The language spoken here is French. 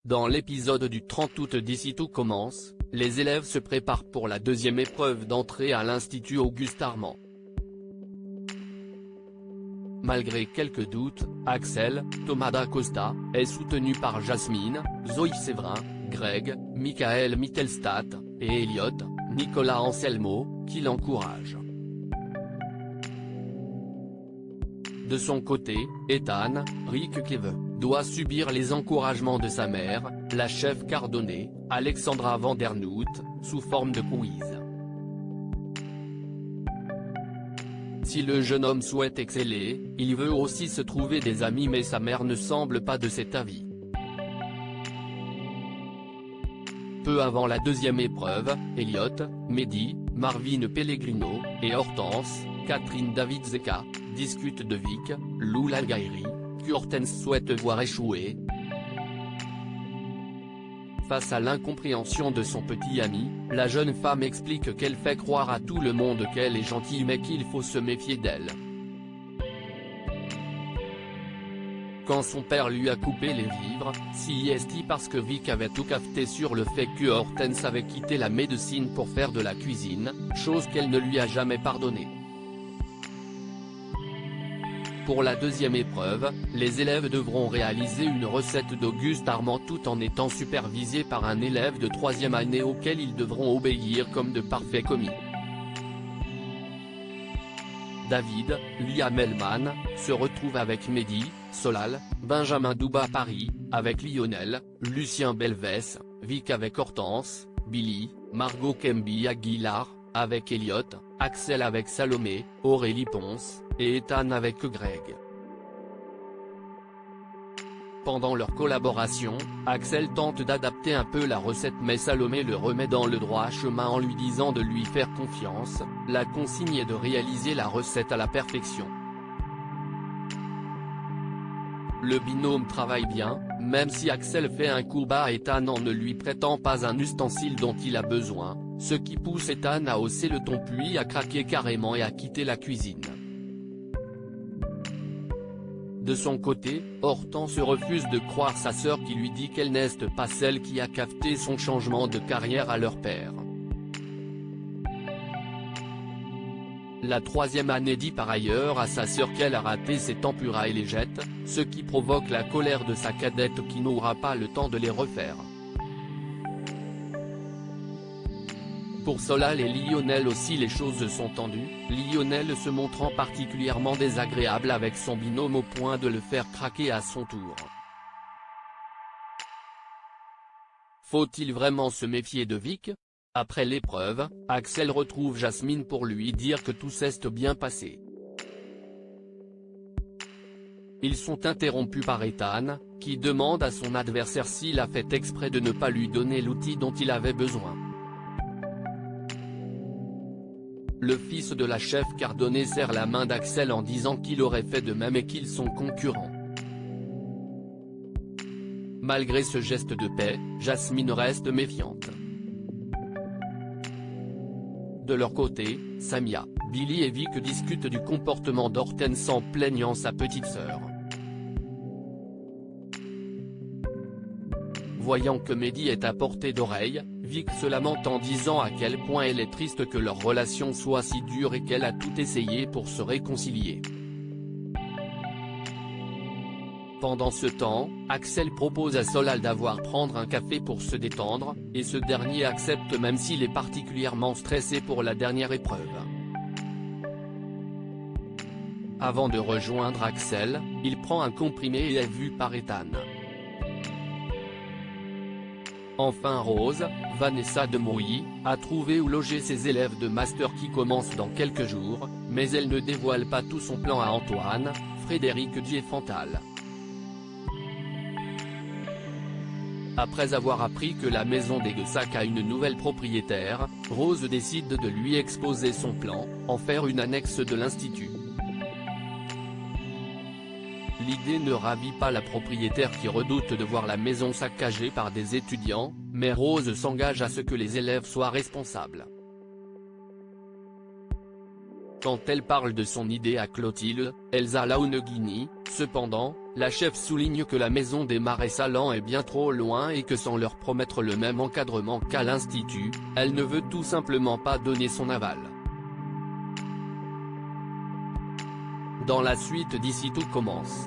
Dans l'épisode du 30 août d'Ici tout commence, les élèves se préparent pour la deuxième épreuve d'entrée à l'Institut Auguste Armand. Malgré quelques doutes, Axel, Thomas Dacosta, est soutenu par Jasmine, Zoe Séverin, Greg, Michael Mittelstadt, et Elliot, Nicolas Anselmo, qui l'encouragent. De son côté, Ethan, Rick Cleve, doit subir les encouragements de sa mère, la chef Cardone, Alexandra Vandernoot, sous forme de quiz. Si le jeune homme souhaite exceller, il veut aussi se trouver des amis, mais sa mère ne semble pas de cet avis. Peu avant la deuxième épreuve, Elliot, Mehdi, Marvin Pellegrino, et Hortense, Catherine David Zeka, discutent de Vic, Lou Laguerre, qu'Hortense souhaite voir échouer. Face à l'incompréhension de son petit ami, la jeune femme explique qu'elle fait croire à tout le monde qu'elle est gentille mais qu'il faut se méfier d'elle. Quand son père lui a coupé les vivres, c'est parce que Vic avait tout capté sur le fait que Hortense avait quitté la médecine pour faire de la cuisine, chose qu'elle ne lui a jamais pardonnée. Pour la deuxième épreuve, les élèves devront réaliser une recette d'Auguste Armand tout en étant supervisés par un élève de 3e année auquel ils devront obéir comme de parfaits commis. David, Liam Hellman, se retrouve avec Mehdi, Solal, Benjamin Douba Paris, avec Lionel, Lucien Belvès, Vic avec Hortense, Billy, Margot Kemby Aguilar, avec Elliot, Axel avec Salomé, Aurélie Ponce, et Ethan avec Greg. Pendant leur collaboration, Axel tente d'adapter un peu la recette mais Salomé le remet dans le droit chemin en lui disant de lui faire confiance, la consigne est de réaliser la recette à la perfection. Le binôme travaille bien, même si Axel fait un coup bas à Ethan en ne lui prêtant pas un ustensile dont il a besoin, ce qui pousse Ethan à hausser le ton puis à craquer carrément et à quitter la cuisine. De son côté, Hortense refuse de croire sa sœur qui lui dit qu'elle n'est pas celle qui a capté son changement de carrière à leur père. La 3e année dit par ailleurs à sa sœur qu'elle a raté ses tempura et les jette, ce qui provoque la colère de sa cadette qui n'aura pas le temps de les refaire. Pour Solal et Lionel aussi les choses sont tendues, Lionel se montrant particulièrement désagréable avec son binôme au point de le faire craquer à son tour. Faut-il vraiment se méfier de Vic? Après l'épreuve, Axel retrouve Jasmine pour lui dire que tout s'est bien passé. Ils sont interrompus par Ethan, qui demande à son adversaire s'il a fait exprès de ne pas lui donner l'outil dont il avait besoin. Le fils de la chef Cardone serre la main d'Axel en disant qu'il aurait fait de même et qu'ils sont concurrents. Malgré ce geste de paix, Jasmine reste méfiante. De leur côté, Samia, Billy et Vic discutent du comportement d'Hortense en plaignant sa petite sœur. Voyant que Mehdi est à portée d'oreille, Vic se lamente en disant à quel point elle est triste que leur relation soit si dure et qu'elle a tout essayé pour se réconcilier. Pendant ce temps, Axel propose à Solal d'avoir prendre un café pour se détendre, et ce dernier accepte même s'il est particulièrement stressé pour la dernière épreuve. Avant de rejoindre Axel, il prend un comprimé et est vu par Ethan. Enfin Rose, Vanessa de Mouilly, a trouvé où loger ses élèves de master qui commencent dans quelques jours, mais elle ne dévoile pas tout son plan à Antoine, Frédéric Diefenthal. Après avoir appris que la maison des Gessac a une nouvelle propriétaire, Rose décide de lui exposer son plan, en faire une annexe de l'institut. L'idée ne ravit pas la propriétaire qui redoute de voir la maison saccagée par des étudiants, mais Rose s'engage à ce que les élèves soient responsables. Quand elle parle de son idée à Clotilde, Elsa Launeghini, Cependant, la chef souligne que la maison des Marais Salants est bien trop loin et que sans leur promettre le même encadrement qu'à l'Institut, elle ne veut tout simplement pas donner son aval. Dans la suite d'Ici tout commence.